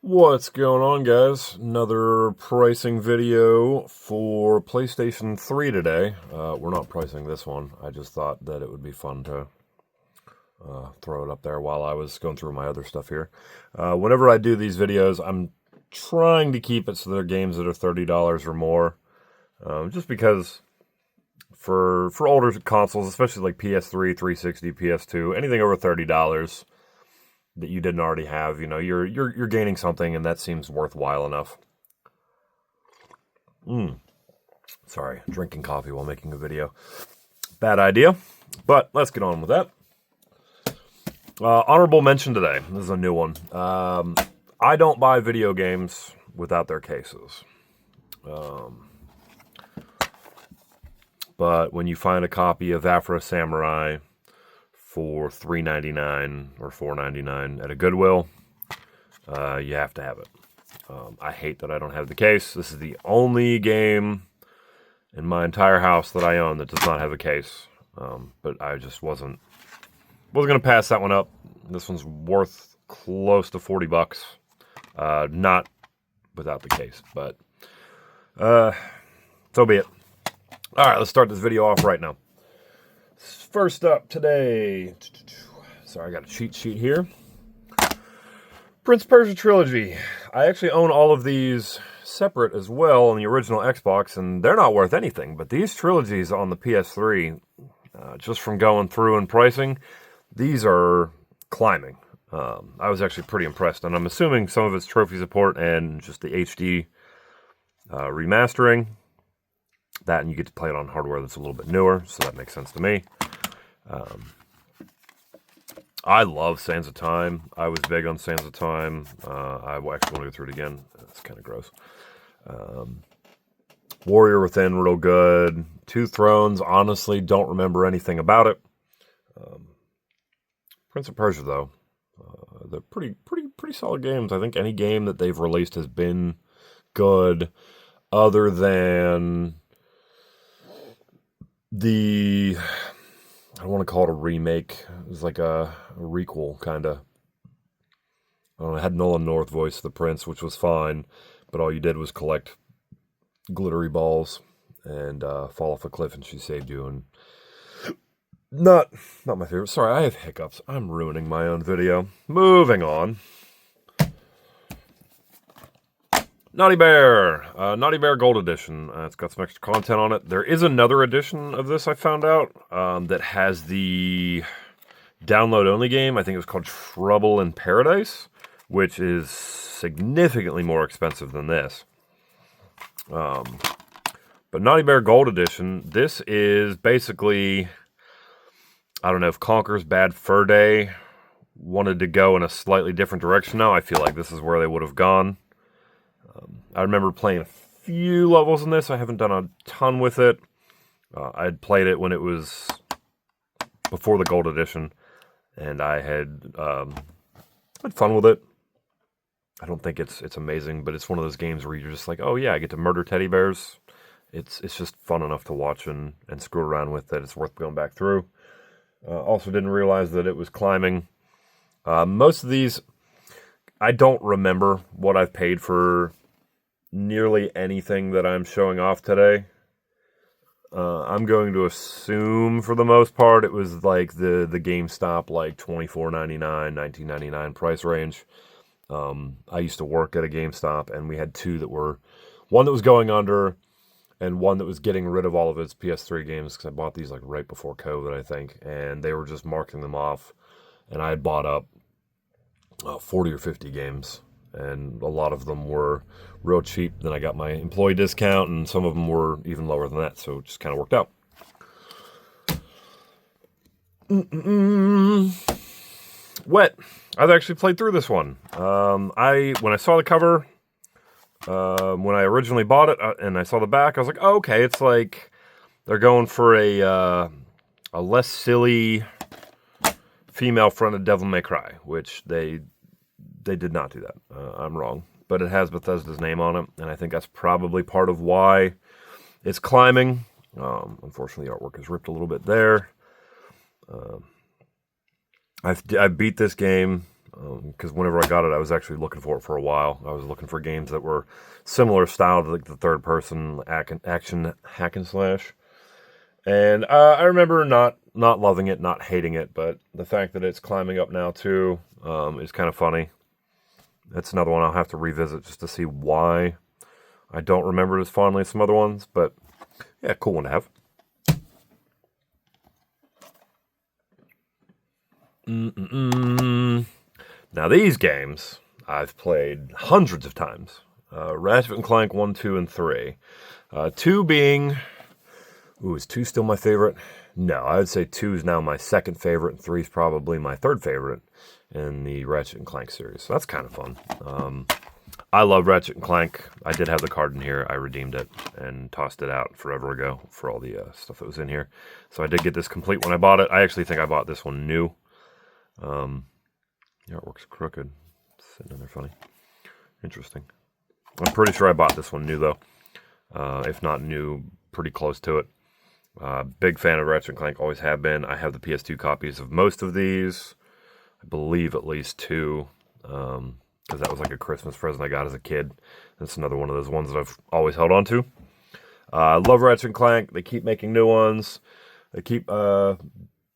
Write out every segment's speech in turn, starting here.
What's going on, guys? Another pricing video for PlayStation 3 today. We're not pricing this one. I just thought that it would be fun to throw it up there while I was going through my other stuff here. Whenever I do these videos, I'm trying to keep it so they're games that are $30 or more. Just because for older consoles, especially like PS3, 360, PS2, anything over $30 that you didn't already have, you're gaining something, and that seems worthwhile enough. Sorry, drinking coffee while making a video. Bad idea, but let's get on with that. Honorable mention today. This is a new one. I don't buy video games without their cases. But when you find a copy of Afro Samurai for $3.99 or $4.99 at a Goodwill, you have to have it. I hate that I don't have the case. This is the only game in my entire house that I own that does not have a case. But I just wasn't going to pass that one up. This one's worth close to $40. Not without the case, but so be it. All right, let's start this video off right now. First up today, sorry, I got a cheat sheet here. Prince of Persia Trilogy. I actually own all of these separate as well on the original Xbox, and they're not worth anything. But these trilogies on the PS3, just from going through and pricing, these are climbing. I was actually pretty impressed, and I'm assuming some of it's trophy support and just the HD remastering. That, and you get to play it on hardware that's a little bit newer, so that makes sense to me. I love Sands of Time. I was big on Sands of Time. I actually want to go through it again. It's kind of gross. Warrior Within, real good. Two Thrones, honestly, don't remember anything about it. Prince of Persia, though, they're pretty solid games. I think any game that they've released has been good, other than I don't want to call it a remake. It was like a requel, kind of. I don't know, it had Nolan North voice the prince, which was fine, but all you did was collect glittery balls and fall off a cliff, and she saved you. And not my favorite. Sorry, I have hiccups. I'm ruining my own video. Moving on. Naughty Bear Gold Edition. It's got some extra content on it. There is another edition of this I found out that has the download-only game. I think it was called Trouble in Paradise, which is significantly more expensive than this. But Naughty Bear Gold Edition, this is basically, I don't know, if Conker's Bad Fur Day wanted to go in a slightly different direction now, I feel like this is where they would have gone. I remember playing a few levels in this. I haven't done a ton with it. I had played it when it was before the Gold Edition, and I had fun with it. I don't think it's amazing, but it's one of those games where you're just like, oh yeah, I get to murder teddy bears. It's just fun enough to watch and screw around with that it's worth going back through. Also didn't realize that it was climbing. Most of these, I don't remember what I've paid for nearly anything that I'm showing off today. I'm going to assume for the most part it was like the GameStop like $24.99, $19.99 price range. I used to work at a GameStop, and we had two that were, one that was going under and one that was getting rid of all of its PS3 games, because I bought these like right before COVID, I think, and they were just marking them off, and I had bought up 40 or 50 games, and a lot of them were real cheap. Then I got my employee discount, and some of them were even lower than that, so it just kind of worked out. Wet. I've actually played through this one. When I saw the cover, when I originally bought it, and I saw the back, I was like, oh, okay, it's like they're going for a less silly female-fronted Devil May Cry, which they did not do that. I'm wrong. But it has Bethesda's name on it, and I think that's probably part of why it's climbing. Unfortunately, the artwork is ripped a little bit there. I beat this game because whenever I got it, I was actually looking for it for a while. I was looking for games that were similar style to like the third-person action hack and slash. And I remember not loving it, not hating it, but the fact that it's climbing up now too is kind of funny. That's another one I'll have to revisit just to see why I don't remember it as fondly as some other ones. But yeah, cool one to have. Now these games I've played hundreds of times. Ratchet and Clank 1, 2, and 3. 2 being... Ooh, is 2 still my favorite? No, I would say 2 is now my second favorite, and 3 is probably my third favorite in the Ratchet and Clank series. So that's kind of fun. I love Ratchet and Clank. I did have the card in here. I redeemed it and tossed it out forever ago for all the stuff that was in here. So I did get this complete when I bought it. I actually think I bought this one new. The artwork's crooked. It's sitting in there funny. Interesting. I'm pretty sure I bought this one new, though. If not new, pretty close to it. Big fan of Ratchet and Clank, always have been. I have the PS2 copies of most of these. I believe at least 2. Because that was like a Christmas present I got as a kid. It's another one of those ones that I've always held on to. I love Ratchet and Clank. They keep making new ones. They keep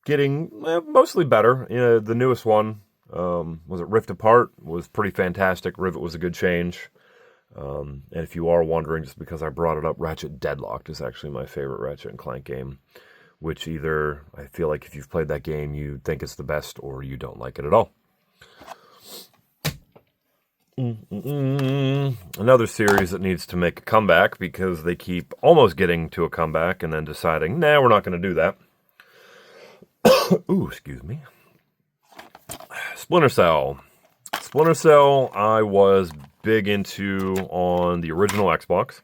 getting mostly better. You know, the newest one, was it Rift Apart? Was pretty fantastic. Rivet was a good change. And if you are wondering, just because I brought it up, Ratchet Deadlocked is actually my favorite Ratchet and Clank game. Which either, I feel like if you've played that game, you think it's the best, or you don't like it at all. Another series that needs to make a comeback because they keep almost getting to a comeback and then deciding, nah, we're not going to do that. Ooh, excuse me. Splinter Cell. Splinter Cell I was big into on the original Xbox.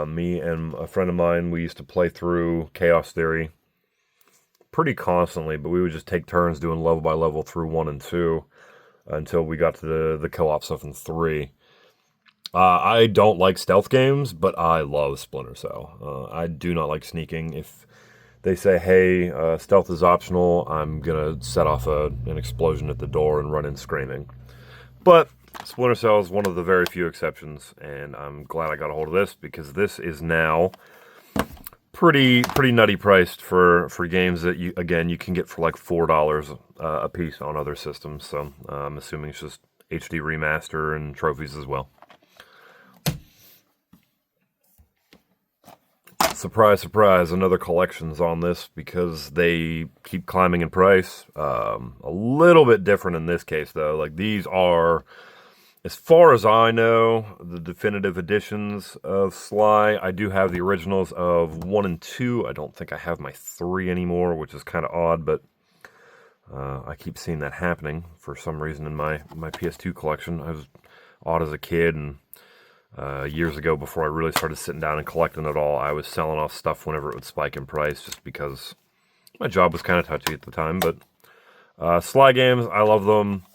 Me and a friend of mine, we used to play through Chaos Theory pretty constantly, but we would just take turns doing level by level through 1 and 2. Until we got to the co-op stuff in 3. I don't like stealth games, but I love Splinter Cell. I do not like sneaking. If they say, hey, stealth is optional, I'm going to set off an explosion at the door and run in screaming. But Splinter Cell is one of the very few exceptions, and I'm glad I got a hold of this, because this is now pretty nutty priced for games that you can get for like $4 a piece on other systems. So I'm assuming it's just HD remaster and trophies as well. Surprise, surprise! Another collection's on this because they keep climbing in price. A little bit different in this case though. Like these are, as far as I know, the definitive editions of Sly. I do have the originals of 1 and 2. I don't think I have my 3 anymore, which is kind of odd, but I keep seeing that happening for some reason in my PS2 collection. I was odd as a kid, and years ago, before I really started sitting down and collecting it all, I was selling off stuff whenever it would spike in price, just because my job was kind of touchy at the time. But Sly games, I love them.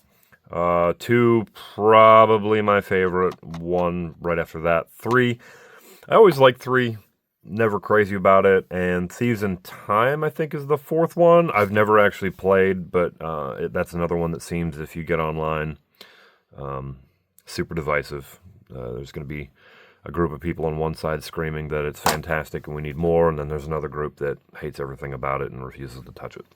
2, probably my favorite. 1, right after that. 3, I always liked 3. Never crazy about it. And Thieves in Time, I think, is the 4th one. I've never actually played, but that's another one that seems, if you get online, super divisive. There's going to be a group of people on one side screaming that it's fantastic and we need more, and then there's another group that hates everything about it and refuses to touch it.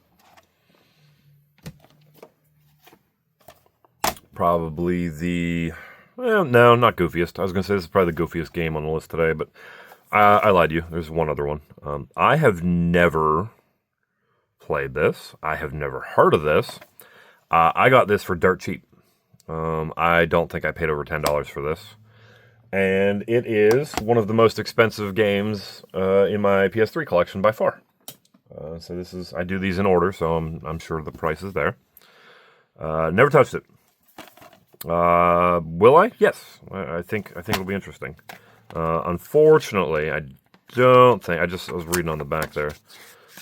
Probably no, not goofiest. I was going to say this is probably the goofiest game on the list today, but I lied to you. There's one other one. I have never played this. I have never heard of this. I got this for dirt cheap. I don't think I paid over $10 for this. And it is one of the most expensive games in my PS3 collection by far. So this is, I do these in order, so I'm sure the price is there. Never touched it. Will I? Yes. I think it'll be interesting. Unfortunately, I don't think, I was reading on the back there,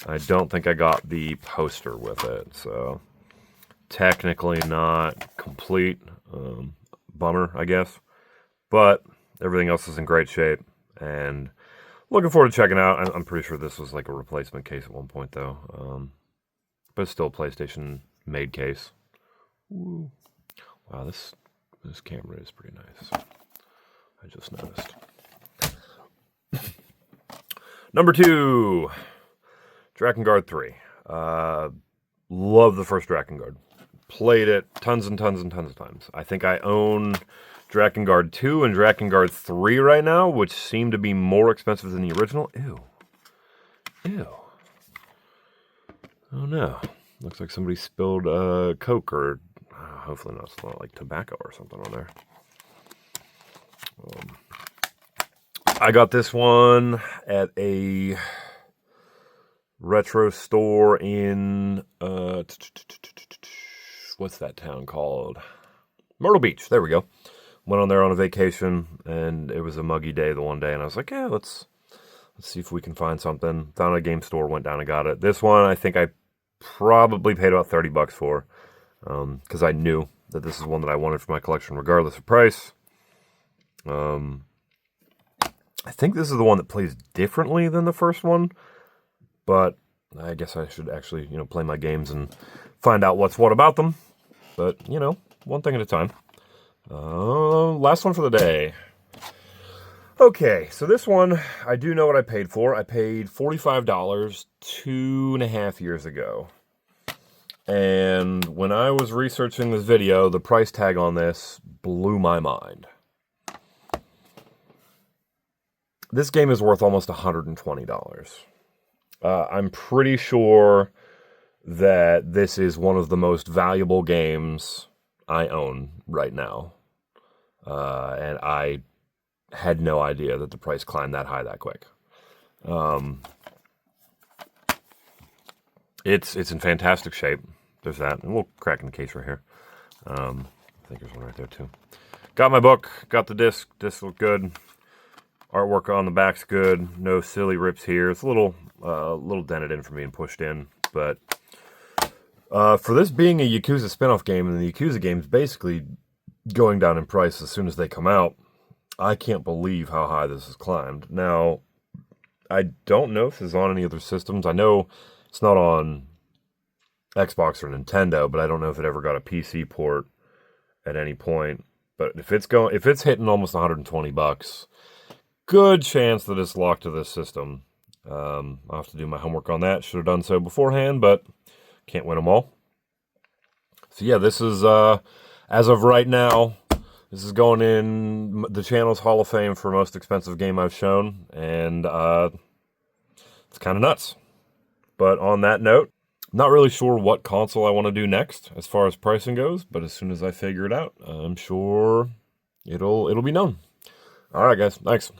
I don't think I got the poster with it, so technically not complete. Bummer, I guess. But everything else is in great shape, and looking forward to checking out. I'm pretty sure this was like a replacement case at one point, though. But it's still a PlayStation-made case. Woo. Wow, this camera is pretty nice. I just noticed. Number 2, Drakengard 3. Love the first Drakengard. Played it tons and tons and tons of times. I think I own Drakengard 2 and Drakengard 3 right now, which seem to be more expensive than the original. Ew. Ew. Oh no. Looks like somebody spilled Coke or hopefully not. It's not like tobacco or something on there. I got this one at a retro store in what's that town called? Myrtle Beach. There we go. Went on there on a vacation, and it was a muggy day the one day, and I was like, yeah, let's see if we can find something. Found a game store, went down and got it. This one, I think I probably paid about $30 for, because I knew that this is one that I wanted for my collection regardless of price. I think this is the one that plays differently than the first one, but I guess I should actually, play my games and find out what's what about them. But, one thing at a time. Last one for the day. Okay, so this one, I do know what I paid for. I paid $45 2.5 years ago. And when I was researching this video, the price tag on this blew my mind. This game is worth almost $120. I'm pretty sure that this is one of the most valuable games I own right now. And I had no idea that the price climbed that high that quick. It's in fantastic shape. There's that. And we'll crack in the case right here. I think there's one right there too. Got my book. Got the disc. Disc looked good. Artwork on the back's good. No silly rips here. It's a little dented in from being pushed in. But for this being a Yakuza spin-off game, and the Yakuza games basically going down in price as soon as they come out, I can't believe how high this has climbed. Now, I don't know if this is on any other systems. I know it's not on Xbox or Nintendo, but I don't know if it ever got a PC port at any point. But if it's hitting almost $120, good chance that it's locked to this system. I'll have to do my homework on that. Should have done so beforehand, but can't win them all. So yeah, this is, as of right now, this is going in the channel's Hall of Fame for most expensive game I've shown, and it's kind of nuts. But on that note, not really sure what console I want to do next as far as pricing goes, but as soon as I figure it out, I'm sure it'll be known. All right, guys, thanks.